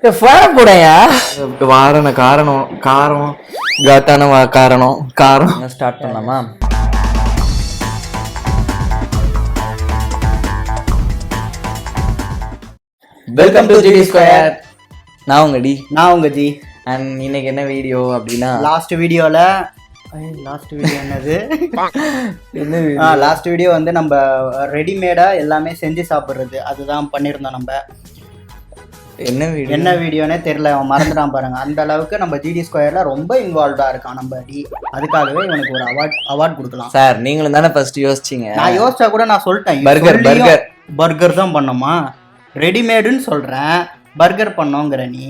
போடையா வாரண காரம் காட்டான காரம் ஸ்டார்ட் பண்ணலாமா? Welcome to GD Square. நான் உங்க ஜி. அண்ட் இன்னைக்கு என்ன வீடியோ அப்படின்னா, லாஸ்ட் வீடியோ என்னது லாஸ்ட் வீடியோ வந்து நம்ம ரெடிமேடா எல்லாமே செஞ்சு சாப்பிடுறது அதுதான் பண்ணியிருந்தோம். நம்ம என்ன வீடியோனே தெரியல, அவன் மறந்துடான் பாருங்க. அந்த அளவுக்கு நம்ம ஜிடி ஸ்கொயர்ல ரொம்ப இன்வால்வ்டா இருக்கான் நம்ம டி. அதுக்காகவே இவனுக்கு ஒரு அவார்ட் கொடுக்கலாம் சார். நீங்களும் தானே ஃபர்ஸ்ட் யோசிச்சீங்க. நான் யோசிச்சா கூட நான் சொல்லிட்டேன், பர்கர் தான் பண்ணோமா, ரெடிமேடுன்னு சொல்றேன், பர்கர் பண்ணோங்கிற நீ.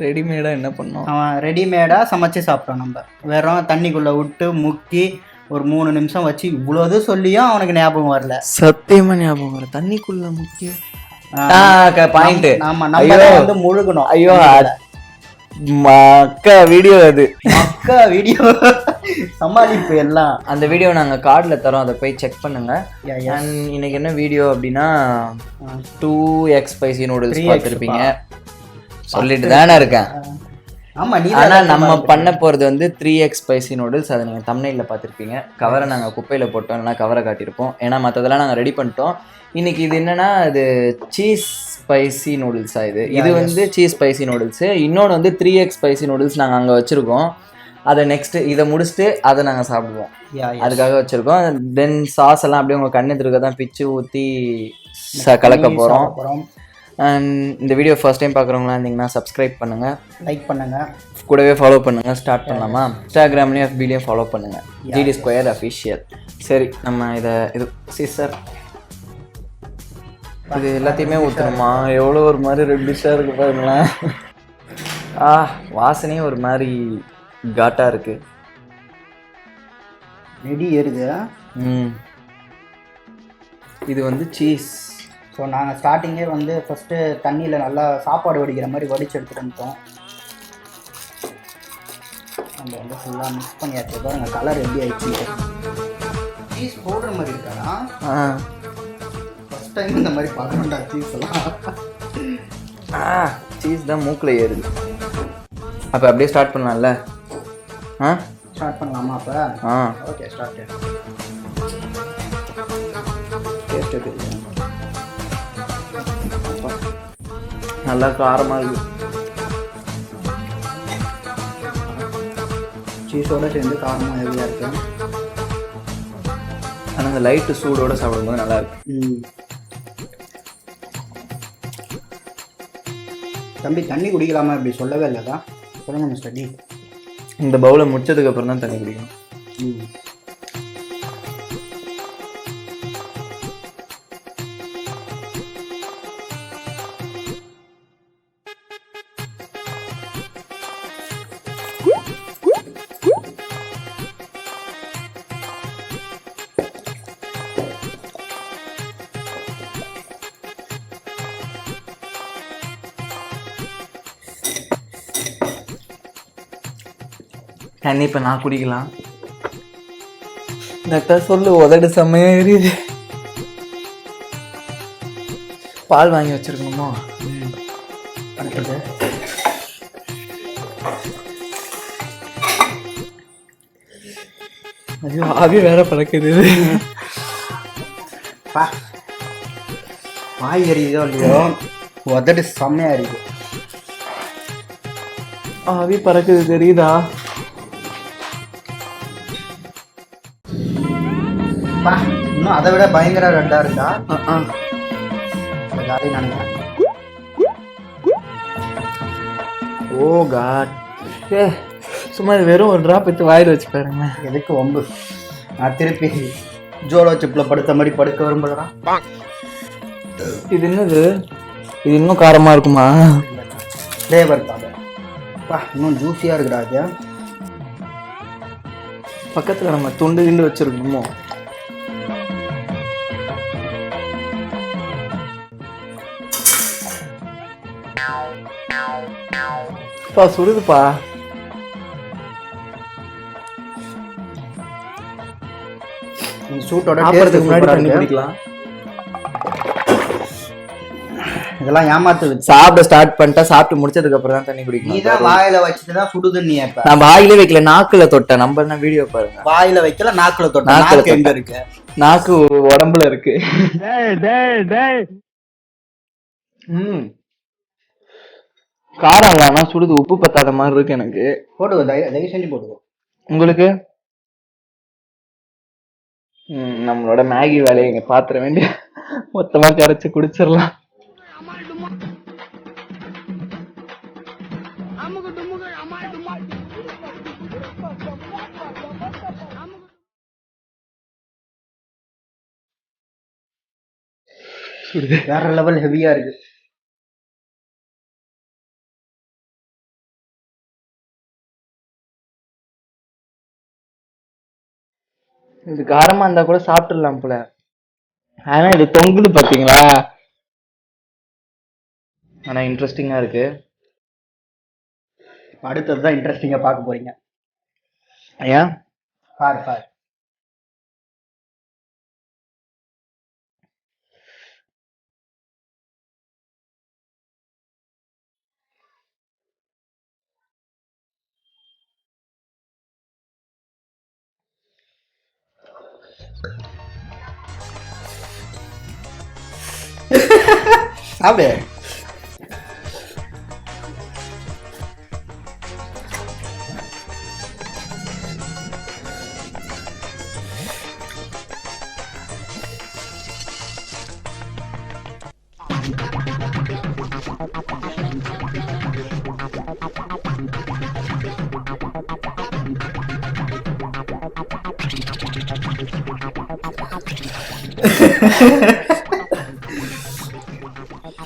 ரெடிமேடா என்ன பண்ணோம்? அவன் ரெடிமேடா சமைச்சு சாப்பிட்டோம். நம்ம வெறும் தண்ணிக்குள்ள விட்டு முக்கி ஒரு 3 நிமிஷம் வச்சு இவ்வளவு சொல்லியும் அவனுக்கு ஞாபகம் வரல. சத்தியமா ஞாபகம் வரல. தண்ணிக்குள்ள முக்கிய பாயிண்ட். ஆமா, நம்ம வந்து முழுகணும். ஐயோ மக்கா வீடியோ, அது மக்கா வீடியோ சமாளிப்பு எல்லாம். அந்த வீடியோ நாங்க கார்டுல தரோம், அதை போய் செக் பண்ணுங்க. இன்னைக்கு என்ன வீடியோ அப்படின்னா 2x ஸ்பைசி நூடுல்ஸ் பார்த்துருப்பீங்க. சொல்லிட்டு தானே இருக்கேன். ஆனா நம்ம பண்ண போறது வந்து 3x ஸ்பைசி நூடுல்ஸ். அதை நீங்க தம்ப்நெயில்ல பார்த்துருப்பீங்க. கவரை நாங்க குப்பையில போட்டோம், இல்லைன்னா கவரை காட்டியிருப்போம். ஏன்னா மற்றதெல்லாம் நாங்க ரெடி பண்ணிட்டோம். இன்னைக்கு இது என்னன்னா, இது சீஸ் ஸ்பைசி நூடுல்ஸா? இது வந்து சீஸ் ஸ்பைசி நூடுல்ஸ். இன்னொன்று வந்து 3x ஸ்பைசி நூடுல்ஸ் நாங்கள் அங்கே வச்சிருக்கோம். அதை நெக்ஸ்ட் இதை முடிச்சுட்டு அதை நாங்கள் சாப்பிடுவோம், அதுக்காக வச்சிருக்கோம். தென் சாஸ் எல்லாம் அப்படியே உங்கள் கண்ணு திருக்க தான் பிச்சு ஊற்றி கலக்க போகிறோம். அண்ட் இந்த வீடியோ ஃபர்ஸ்ட் டைம் பார்க்குறவங்களா இருந்தீங்கன்னா சப்ஸ்கிரைப் பண்ணுங்கள், லைக் பண்ணுங்கள், கூடவே ஃபாலோ பண்ணுங்கள். ஸ்டார்ட் பண்ணலாமா? இன்ஸ்டாகிராம்லேயும் FBலையும் ஃபாலோ பண்ணுங்கள், ஜிடி ஸ்கொயர் அஃபிஷியல். சரி, நம்ம இது சீசர் இது எல்லாத்தையுமே ஊற்றுணுமா? எவ்வளோ ஒரு மாதிரி ரெட்டிஷாக இருக்கு பாருங்களேன். வாசனையும் ஒரு மாதிரி காட்டாக இருக்கு. ரெடி ஏறுது. இது வந்து சீஸ். ஸோ நாங்கள் ஸ்டார்டிங்கே வந்து ஃபஸ்ட்டு தண்ணியில் நல்லா சாப்பாடு வடிக்கிற மாதிரி வடிச்சு எடுத்துகிட்டு வந்துட்டோம். நம்ம வந்து ஃபுல்லாக மிக்ஸ் பண்ணியாச்சு. பாருங்க கலர் எப்படி ஆயிடுச்சு. சீஸ் பவுடர் மாதிரி இருக்காடா. ஃபஸ்ட் டைம் இந்த மாதிரி பார்க்கணும்டா சீஸ் எல்லாம். சீஸ் தான் மூக்கில் ஏறுது. அப்போ அப்படியே ஸ்டார்ட் பண்ணலாம்ல? ஸ்டார்ட் பண்ணலாமா? அப்போ ஓகே, ஸ்டார்ட். டேஸ்ட் எப்படி? நல்லா காரமாக இருக்கு. சீஸோட சேர்ந்து காரமாக ஹெவியாக இருக்கு. ஆனால் அந்த லைட்டு சூடோடு சாப்பிடும்போது நல்லா இருக்கு. தம்பி தண்ணி குடிக்கலாமா? இப்படி சொல்லவே இல்லைதா? சொல்லுங்க மிஸ்டர் டி. இந்த பவுலை முடிச்சதுக்கு அப்புறம் தான் தண்ணி குடிக்கணும். தண்ணி இப்போ நான் குடிக்கலாம். டாக்டர் சொல்லு, உதடு செம்மையா எரியுது. பால் வாங்கி வச்சிருக்கணுமா? ஐயோ, ஆவி வேற பறக்குது. வாய் எரியுதோ இல்லையோ, உதடு செம்மையா இருக்கு. ஆவி பறக்குது, தெரியுதா? இன்னும் அதை விட பயங்கர ரெட்டா இருக்கா. ஓ காட், சும்மா வெறும் ஒரு டிராப் எடுத்து வாயில் வச்சு பாருங்க. எதுக்கு வம்பு? நான் திருப்பி ஜோலோ சிப்ல படுத்த மாதிரி படுக்க வரும்போதுதான். இது என்னது? இது இன்னும் காரமா இருக்குமா? ஃப்ளேவர் தான். இன்னும் ஜூஸியா இருக்குடா. அது பக்கத்துல நம்ம துண்டு கிண்டு வச்சிருக்கோமோ? சுடுதுப்பா. சூட்டோட முன்னாடி தண்ணி குடிக்கலாம். இதெல்லாம் ஏமாத்து சாப்பிட ஸ்டார்ட் பண்ணிட்டா சாப்பிட்டு முடிச்சதுக்கு அப்புறம் தான் தண்ணி நீ குடிக்கணும். தான் வாயில வச்சுட்டுதான் சுடுது நீ இப்ப. நான் வாயிலே வைக்கல, நாக்குல தொட்டேன். நம்ம என்ன வீடியோ பாருங்க. வாயில வைக்கல, நாக்குல தொட்ட. நாக்குல நாக்கு எங்க இருக்கு? நாக்கு உடம்புல இருக்கு. காரம் இல்ல, ஆனா சுடுது. உப்பு பத்தாத மாதிரி இருக்கு எனக்கு. போடுவோம், தயவு செஞ்சு போடுவோம். உங்களுக்கு நம்மளோட மேகி வேலையை இங்க பாத்திர வேண்டிய மொத்தமா கரைச்சு குடிச்சிடலாம். வேற லெவல் ஹெவியா இருக்கு. இது காரமா இருந்தா கூட சாப்பிட்டுடலாம் போல. ஆனா இது தொங்குது பாத்தீங்களா? ஆனா இன்ட்ரெஸ்டிங்கா இருக்கு. அடுத்ததுதான் இன்ட்ரெஸ்டிங்கா பார்க்க போறீங்க. ஏன்? பாரு பாரு. சாப்பிடு.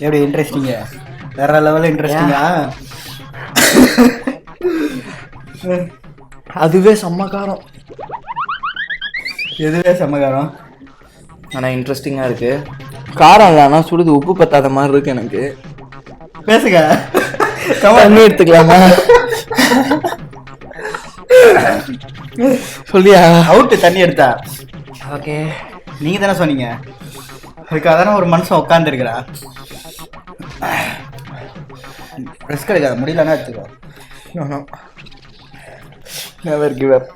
எப்படி இன்ட்ரெஸ்டிங்கா? வேற லெவல் இன்ட்ரெஸ்டிங்கா? அதுவே செம்மக்காரம். எதுவே செம்மகாரம். ஆனா இன்ட்ரெஸ்டிங்கா இருக்கு. காரம் இல்ல, ஆனா சுடுது. உப்பு பத்தாத மாதிரி இருக்கு எனக்கு. பேசுங்க. தண்ணி எடுத்துக்கலாமா? சொல்லியா? அவுட்டு தண்ணி எடுத்தா. ஓகே, நீங்க தானே சொன்னீங்க. அதுக்காக தானே ஒரு மனுஷன் உட்காந்துருக்கிறா. ரிஸ்க் எடுக்காத, முடியலன்னா எடுத்துக்கோ. Never give up.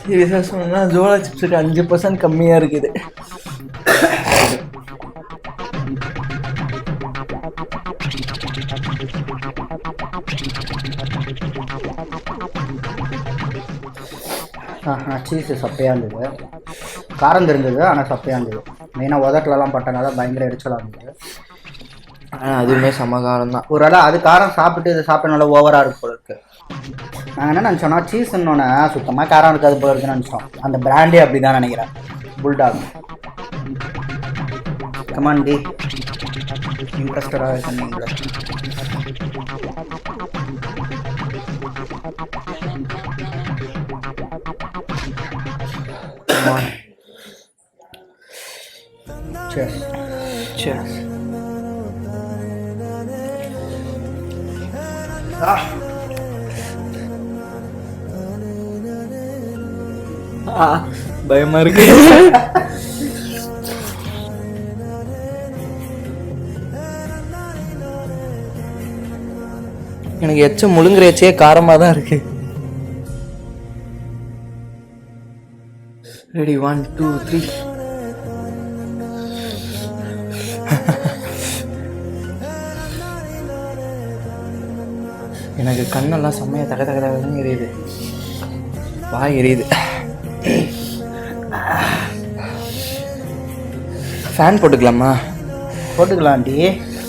சீரியஸா சொன்னா ஜோலா சிப்ஸுக்கு 5% கம்மியா இருக்குது. சீஸ் சப்பையாக இருந்தது. காரம் தெரிஞ்சது, ஆனால் சப்பையாக இருந்தது. மெயினாக உதட்டலாம் பட்டனால பயங்கர எரிச்சலாக இருந்தது. ஆனால் அதுவுமே சமகாரம் தான். ஒரு வேளை அது காரம் சாப்பிட்டு இதை சாப்பிட நல்லா ஓவராக இருக்கு போல இருக்கு. நாங்கள் என்ன நினச்சோன்னா சீஸ்ன்னொன்னே சுத்தமாக காரம் இருக்காது போல இருக்குன்னு நினச்சோம். அந்த பிராண்டே அப்படி தான் நினைக்கிறேன். புல்டாக். கமான் டி, இன்ட்ரெஸ்டடாக சொன்னீங்களே. Cheers. Cheers. பயமா இருக்கு. எனக்கு எச்சம் முழுங்குற எச்சே காரமா தான் இருக்கு. ரெடி, 1 2 3. எனக்கு கண்ணெல்லாம் செம்மையா தக தக தகன்னு எரியுது. வாய் எரியுது. ஃபேன் போட்டுக்கலாமா? போட்டுக்கலாம் ஆண்டி.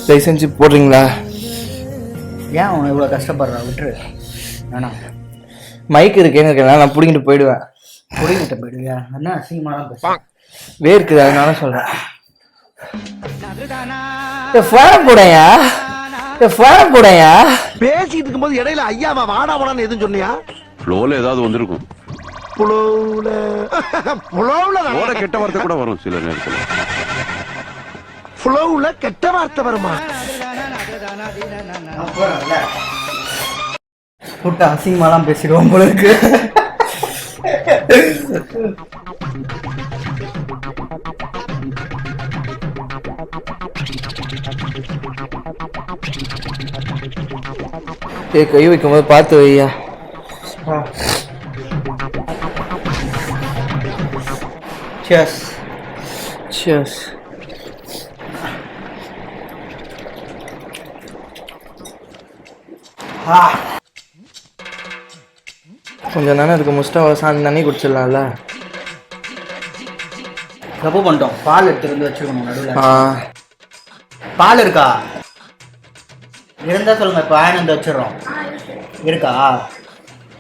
தயவு செஞ்சு போடுறீங்களா? ஏன் அவன் இவ்வளோ கஷ்டப்படுறா? விட்டுரு. வேணாம். மைக் இருக்கேன்னு இருக்கேன், நான் பிடிங்கிட்டு போயிடுவேன். பிடிங்கிட்டு போயிடுவியா? என்ன அசிங்கமான பேச. வேர்க்குது, அதனால சொல்றேன். ஃபேன் போடையா? ஃபேன் போடையா? பேசிட்டு இருக்கும்போது இடையில ஐயாவா வாடா வாடான்னு எதுவும் சொன்னியா? ஃப்ளோல ஏதாவது வந்திருக்கும். ஃப்ளோல கெட்ட வார்த்தை கூட வரும் சில நேரத்துல. ஃப்ளோல கெட்ட வார்த்தை வருமா? போட்டு அசிங்கமாலாம் பேசிடுவோம் போல இருக்கு. கை வைக்கும்போது பார்த்து வையா. Cheers. Cheers. கொஞ்சம் நேரம் இருக்கு முஸ்டா சாந்தி தண்ணி குடிச்சிடலாம்ல. தப்பு பண்ணிட்டோம். பால் எடுத்துருந்து வச்சுக்கணும் நடுவில். பால் இருக்கா? இருந்தா சொல்லுங்க. இப்போ ஆனந்த் வச்சிடறோம். இருக்கா?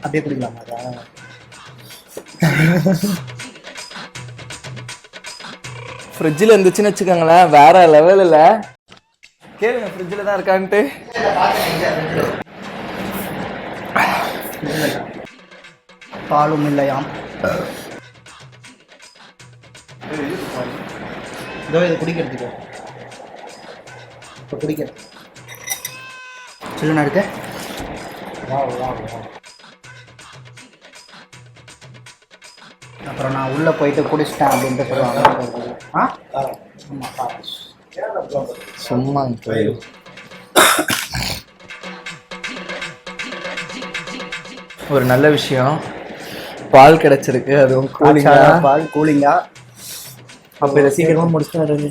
அப்படியே குடிக்கலாமா? ஃப்ரிட்ஜில் இருந்துச்சுன்னு வச்சுக்கோங்களேன், வேற லெவலில். கேளுங்க ஃப்ரிட்ஜில் தான் இருக்கான்ட்டு. பாலும் இல்லையாம். இதோ இது குடிக்கிறதுக்கு இப்போ குடிக்கிறது சொல்லுண்ணா இருக்கு. அப்புறம் நான் உள்ளே போயிட்டு குடிச்சிட்டேன் அப்படின்ட்டு சொல்லுவாங்க. சும்மா ஒரு நல்ல விஷயம், பால் கிடைச்சிருக்கு, அதுவும் கூலிங்கா. பால் கூலிங்கா. அப்போ இதை சீக்கிரமா முடிச்சுட்டாரு.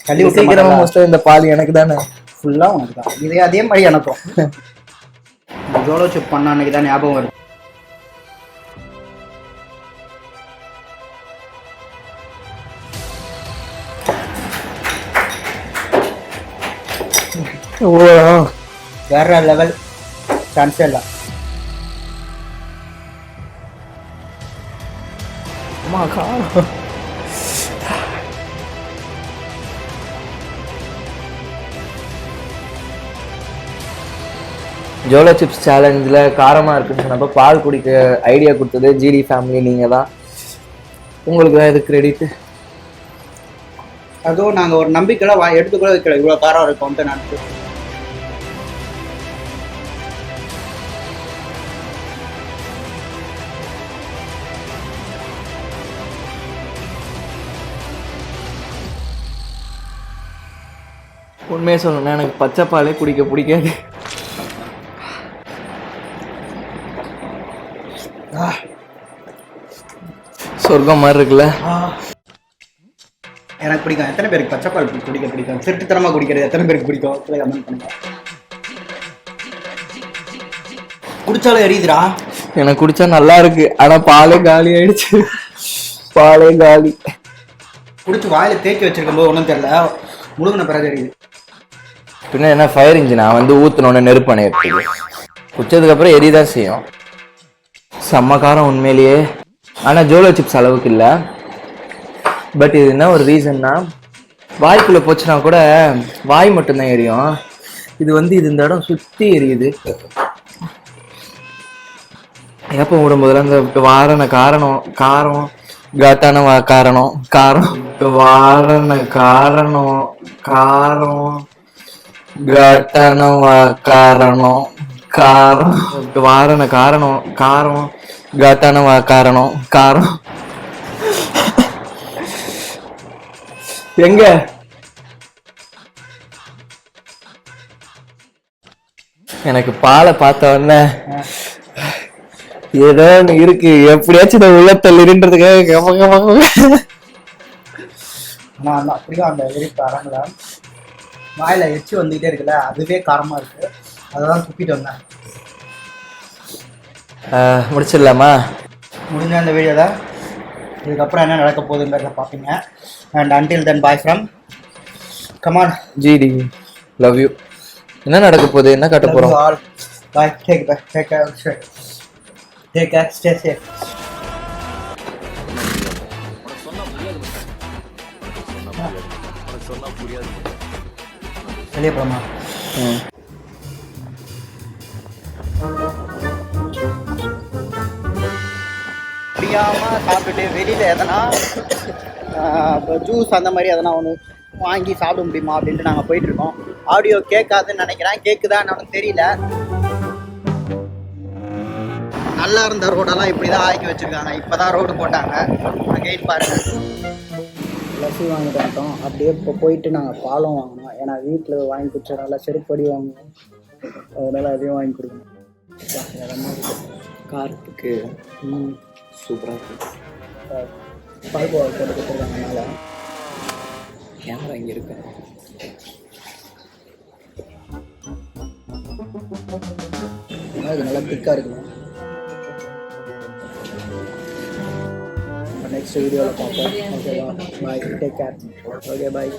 கல்வி சீக்கிரமா முடிச்சுட்டு இந்த பால் எனக்கு தானே ஃபுல்லாக உனக்கு தான். இதே அதே மாதிரி எனக்கும் ஜோலோ சிப் பண்ண அன்னைக்கு தான் ஞாபகம் வருது. வேற லெவல். சான்ஸே இல்லை. ஜோலோ சிப்ஸ் சேலஞ்சில் காரமாக இருக்குன்னு சொன்னப்போ பால் குடிக்க ஐடியா கொடுத்தது ஜிடி ஃபேமிலி நீங்கள் தான். உங்களுக்கு தான் இது கிரெடிட்டு. அதுவும் நாங்கள் ஒரு நம்பிக்கையில் எடுத்து கூட வைக்கல, இவ்வளோ காரம் இருக்கும்ட்டு நினச்சி. உண்மையாக சொல்லணும்னா எனக்கு பச்சை பாலே குடிக்க பிடிக்காது. சொர்க்கம் மாதிரி இருக்குல்ல. எனக்கு பிடிக்கும். எத்தனை பேருக்கு பச்சைப்பால் குடிக்க பிடிக்கும்? திருட்டுத்தனமாக குடிக்கிறது எத்தனை பேருக்கு பிடிக்கும்? கமெண்ட் பண்ணுங்க. குடிச்சாலும் எரியுதுடா. எனக்கு குடிச்சா நல்லா இருக்கு, ஆனால் பாலே காலி ஆயிடுச்சு. பாலே காலி. குடிச்சு வாயில தேய்ச்சி வச்சிருக்கும் போது ஒன்றும் தெரியல, முழுங்கின பிறகு எரியுது. பின்ன என்ன ஃபயர் இன்ஜினா வந்து ஊற்றினோன்னு நெருப்பு அணையிறது. குடிச்சதுக்கப்புறம் எரியதான் செய்யும். செம்ம காரம் உண்மையிலேயே. ஆனால் ஜோலோ சிப்ஸ் அளவுக்கு இல்லை. பட் இது என்ன ஒரு ரீசன்னா, வாய்க்குள்ளே போச்சுன்னா கூட வாய் மட்டும்தான் எரியும். இது வந்து இது இந்த இடம் சுற்றி எரியுது. எப்போ விடும்போதுல இந்த வாரண காரணம் காரம் காட்டான காரணம் காரம் வாரண காரணம் காரம் காட்டான காரணம் காரம் வாரண காரணம் காரம் காட்டான காரணம் காரம். எங்க எனக்கு பாலை பார்த்த உடனே ஏதோ ஒன்று இருக்கு, எப்படியாச்சும் இந்த உள்ள தள்ளின்றதுக்காக. ஆனால் அப்படிதான் அந்த எரிப்பு அரங்கல வாயில எச்சு வந்துகிட்டே இருக்குல்ல, அதுவே காரமா இருக்கு. அதெல்லாம் துப்பிட்டு வந்தேன். முடிச்சிடலாமா? முடிஞ்ச அந்த வீடியோ தான். இதுக்கப்புறம் என்ன நடக்க போகுதுன்றத பார்ப்பீங்க. And until then bye from come on GD. Love you. என்ன நடக்க போகுது, என்ன காட்ட போறோம்? All bye. Take care, stay safe. வெளியே போலாமா? முடியாமல் சாப்பிட்டுட்டு வெளியில் எதனா இப்போ ஜூஸ் அந்த மாதிரி எதனா ஒன்று வாங்கி சாப்பிட முடியுமா அப்படின்ட்டு நாங்கள் போயிட்டுருக்கோம். ஆடியோ கேட்காதுன்னு நினைக்கிறேன். கேட்குதான்னு எனக்கு தெரியல. நல்லா இருந்த ரோடெல்லாம் இப்படி தான் ஆக்கி வச்சுருக்காங்க. இப்போ தான் ரோடு போட்டாங்க. கெயின் பாருங்கள். லஸ்ஸி வாங்கிட்டு வந்துட்டோம். அப்படியே இப்போ போயிட்டு நாங்கள் பாலம் வாங்கினோம். ஏன்னா வீட்டில் வாங்கி குடிச்சதுனால செருப்படி வாங்குவோம். அதனால் அதையும் வாங்கி கொடுக்கணும். கார்ப்புக்கு சூப்பராக இருக்கு. பால்கோவா போட்டு கொடுத்துருக்காங்க மேலே. கேமரா இங்கே இருக்கு. இது நல்லா திக்காக இருக்குங்க. நெக்ஸ்ட் வீடியோவில் பார்ப்போம். ஓகேவா? பாய், டேக் கேர். Okay bye.